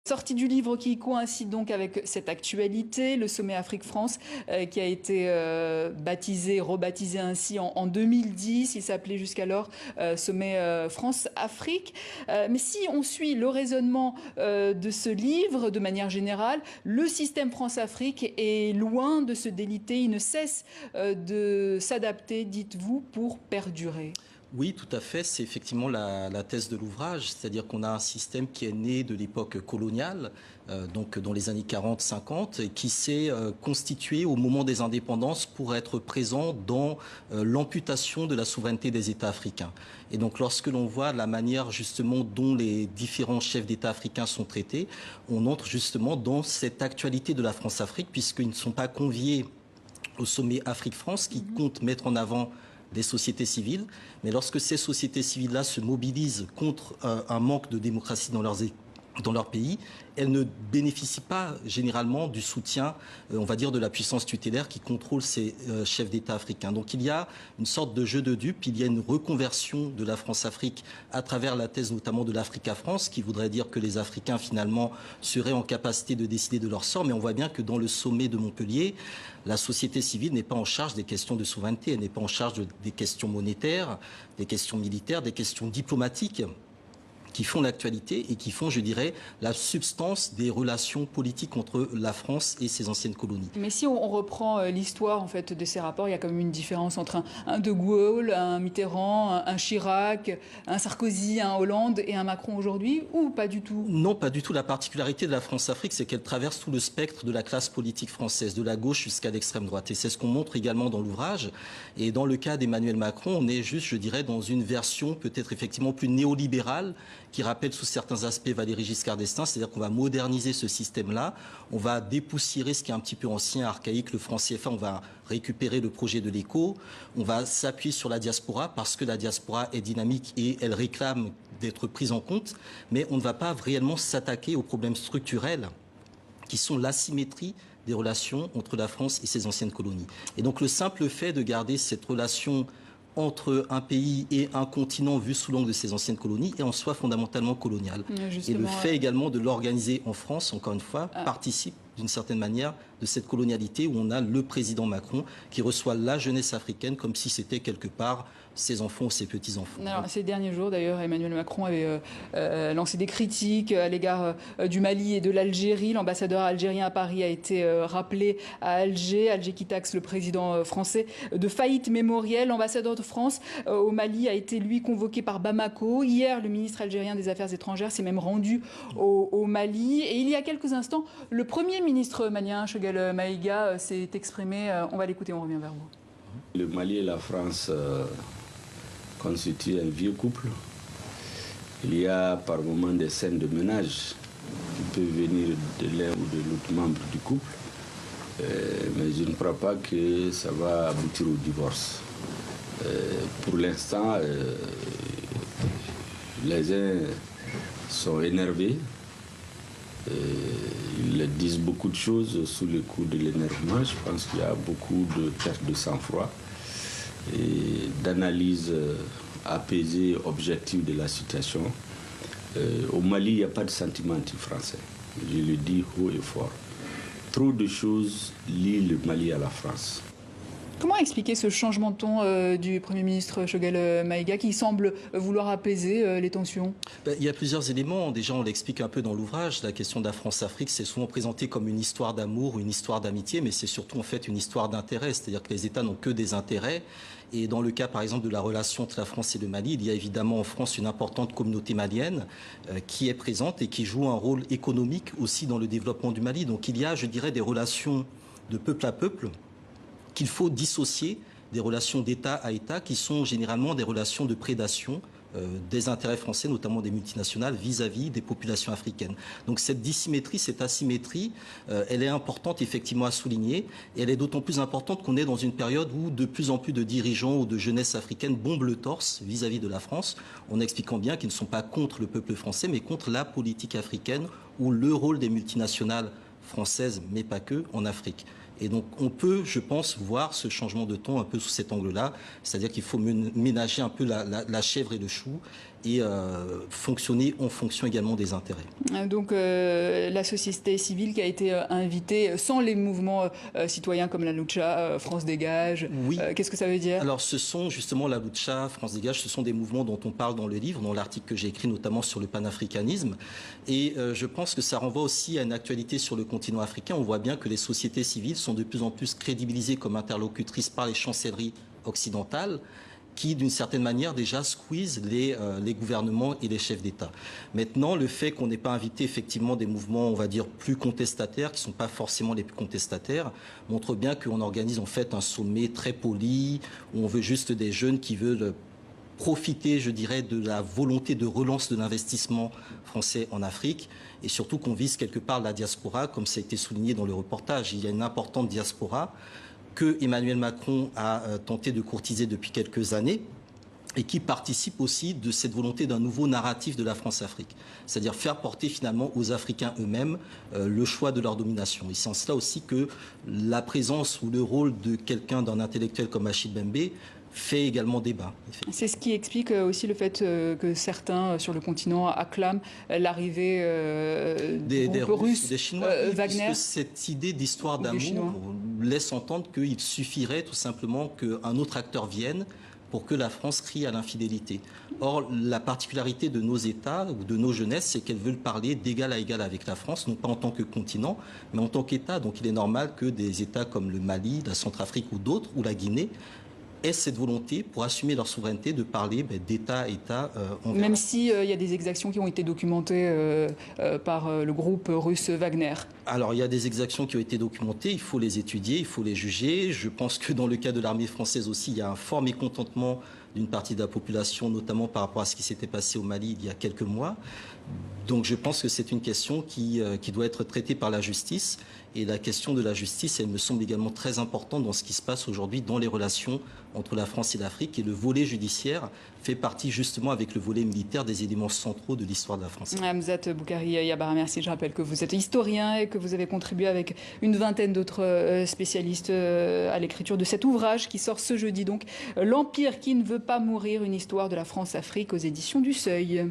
Sortie du livre qui coïncide donc avec cette actualité, le sommet Afrique-France qui a été rebaptisé ainsi en 2010. Il s'appelait jusqu'alors sommet France-Afrique. Mais si on suit le raisonnement de ce livre, de manière générale, le système France-Afrique est loin de se déliter. Il ne cesse de s'adapter, dites-vous, pour perdurer. Oui, tout à fait. C'est effectivement la thèse de l'ouvrage. C'est-à-dire qu'on a un système qui est né de l'époque coloniale, donc dans les années 40-50, et qui s'est constitué au moment des indépendances pour être présent dans l'amputation de la souveraineté des États africains. Et donc lorsque l'on voit la manière justement dont les différents chefs d'État africains sont traités, on entre justement dans cette actualité de la France-Afrique, puisqu'ils ne sont pas conviés au sommet Afrique-France qui compte mettre en avant des sociétés civiles, mais lorsque ces sociétés civiles-là se mobilisent contre un manque de démocratie dans leur pays, elles ne bénéficient pas généralement du soutien, on va dire, de la puissance tutélaire qui contrôle ces chefs d'État africains. Donc il y a une sorte de jeu de dupes, il y a une reconversion de la France-Afrique à travers la thèse notamment de l'Africa-France, qui voudrait dire que les Africains finalement seraient en capacité de décider de leur sort, mais on voit bien que dans le sommet de Montpellier, la société civile n'est pas en charge des questions de souveraineté, elle n'est pas en charge des questions monétaires, des questions militaires, des questions diplomatiques, qui font l'actualité et qui font, je dirais, la substance des relations politiques entre la France et ses anciennes colonies. Mais si on reprend l'histoire en fait de ces rapports, il y a quand même une différence entre un De Gaulle, un Mitterrand, un Chirac, un Sarkozy, un Hollande et un Macron aujourd'hui, ou pas du tout? Non, pas du tout. La particularité de la France-Afrique, c'est qu'elle traverse tout le spectre de la classe politique française, de la gauche jusqu'à l'extrême droite. Et c'est ce qu'on montre également dans l'ouvrage. Et dans le cas d'Emmanuel Macron, on est juste, je dirais, dans une version peut-être effectivement plus néolibérale, qui rappelle sous certains aspects Valéry Giscard d'Estaing, c'est-à-dire qu'on va moderniser ce système-là, on va dépoussiérer ce qui est un petit peu ancien, archaïque, le franc CFA, on va récupérer le projet de l'éco, on va s'appuyer sur la diaspora parce que la diaspora est dynamique et elle réclame d'être prise en compte, mais on ne va pas réellement s'attaquer aux problèmes structurels qui sont l'asymétrie des relations entre la France et ses anciennes colonies. Et donc le simple fait de garder cette relation entre un pays et un continent vu sous l'angle de ses anciennes colonies est en soi fondamentalement colonial. Et le fait également de l'organiser en France, encore une fois, participe d'une certaine manière de cette colonialité où on a le président Macron qui reçoit la jeunesse africaine comme si c'était quelque part ses enfants ou ses petits-enfants. Alors, ces derniers jours, d'ailleurs, Emmanuel Macron avait lancé des critiques à l'égard du Mali et de l'Algérie. L'ambassadeur algérien à Paris a été rappelé à Alger qui taxe le président français de faillite mémorielle. L'ambassadeur de France au Mali a été, lui, convoqué par Bamako. Hier, le ministre algérien des Affaires étrangères s'est même rendu au Mali. Et il y a quelques instants, le premier ministre malien, Choguel Maïga, s'est exprimé. On va l'écouter, on revient vers vous. Le Mali et la France constituent un vieux couple. Il y a par moments des scènes de ménage qui peuvent venir de l'un ou de l'autre membre du couple. Mais je ne crois pas que ça va aboutir au divorce. Pour l'instant, les uns sont énervés. Ils disent beaucoup de choses sous le coup de l'énervement. Je pense qu'il y a beaucoup de perte de sang-froid et d'analyse apaisée, objective de la situation. Au Mali, il n'y a pas de sentiment anti-français. Je le dis haut et fort. Trop de choses lient le Mali à la France. Comment expliquer ce changement de ton du Premier ministre Choguel Maïga qui semble vouloir apaiser les tensions? Il y a plusieurs éléments. Déjà, on l'explique un peu dans l'ouvrage. La question de la France-Afrique, c'est souvent présenté comme une histoire d'amour, une histoire d'amitié, mais c'est surtout en fait une histoire d'intérêt. C'est-à-dire que les États n'ont que des intérêts. Et dans le cas, par exemple, de la relation entre la France et le Mali, il y a évidemment en France une importante communauté malienne qui est présente et qui joue un rôle économique aussi dans le développement du Mali. Donc il y a, je dirais, des relations de peuple à peuple qu'il faut dissocier des relations d'État à État qui sont généralement des relations de prédation des intérêts français, notamment des multinationales, vis-à-vis des populations africaines. Donc cette dissymétrie, cette asymétrie, elle est importante effectivement à souligner et elle est d'autant plus importante qu'on est dans une période où de plus en plus de dirigeants ou de jeunesse africaine bombent le torse vis-à-vis de la France en expliquant bien qu'ils ne sont pas contre le peuple français mais contre la politique africaine ou le rôle des multinationales françaises, mais pas que, en Afrique. Et donc on peut, je pense, voir ce changement de ton un peu sous cet angle-là, c'est-à-dire qu'il faut ménager un peu la chèvre et le chou et fonctionner en fonction également des intérêts. Donc la société civile qui a été invitée sans les mouvements citoyens comme la Lucha, France Dégage, oui. Qu'est-ce que ça veut dire? Alors ce sont justement la Lucha, France Dégage, ce sont des mouvements dont on parle dans le livre, dans l'article que j'ai écrit notamment sur le panafricanisme. Et je pense que ça renvoie aussi à une actualité sur le continent africain. On voit bien que les sociétés civiles sont de plus en plus crédibilisées comme interlocutrices par les chancelleries occidentales, qui, d'une certaine manière, déjà squeeze les gouvernements et les chefs d'État. Maintenant, le fait qu'on n'ait pas invité effectivement des mouvements, on va dire, plus contestataires, qui ne sont pas forcément les plus contestataires, montre bien qu'on organise en fait un sommet très poli, où on veut juste des jeunes qui veulent profiter, je dirais, de la volonté de relance de l'investissement français en Afrique, et surtout qu'on vise quelque part la diaspora, comme ça a été souligné dans le reportage. Il y a une importante diaspora que Emmanuel Macron a tenté de courtiser depuis quelques années et qui participe aussi de cette volonté d'un nouveau narratif de la France-Afrique. C'est-à-dire faire porter finalement aux Africains eux-mêmes le choix de leur domination. Et c'est en cela aussi que la présence ou le rôle de quelqu'un, d'un intellectuel comme Achille Mbembe, fait également débat. C'est ce qui explique aussi le fait que certains sur le continent acclament l'arrivée des Russes, des Chinois, Wagner. Cette idée d'histoire d'amour laisse entendre qu'il suffirait tout simplement qu'un autre acteur vienne pour que la France crie à l'infidélité. Or, la particularité de nos États ou de nos jeunesses, c'est qu'elles veulent parler d'égal à égal avec la France, non pas en tant que continent, mais en tant qu'État. Donc il est normal que des États comme le Mali, la Centrafrique ou d'autres, ou la Guinée, aient cette volonté, pour assumer leur souveraineté, de parler d'État à État. Même s'il y a des exactions qui ont été documentées par le groupe russe Wagner. Alors, il y a des exactions qui ont été documentées, il faut les étudier, il faut les juger. Je pense que dans le cas de l'armée française aussi, il y a un fort mécontentement d'une partie de la population, notamment par rapport à ce qui s'était passé au Mali il y a quelques mois. Donc je pense que c'est une question qui doit être traitée par la justice. Et la question de la justice, elle me semble également très importante dans ce qui se passe aujourd'hui dans les relations entre la France et l'Afrique. Et le volet judiciaire fait partie justement avec le volet militaire des éléments centraux de l'histoire de la France. Hamzat Boukari Yabara, merci. Je rappelle que vous êtes historien et que vous avez contribué avec une vingtaine d'autres spécialistes à l'écriture de cet ouvrage qui sort ce jeudi. Donc, L'Empire qui ne veut pas mourir, une histoire de la France-Afrique aux éditions du Seuil.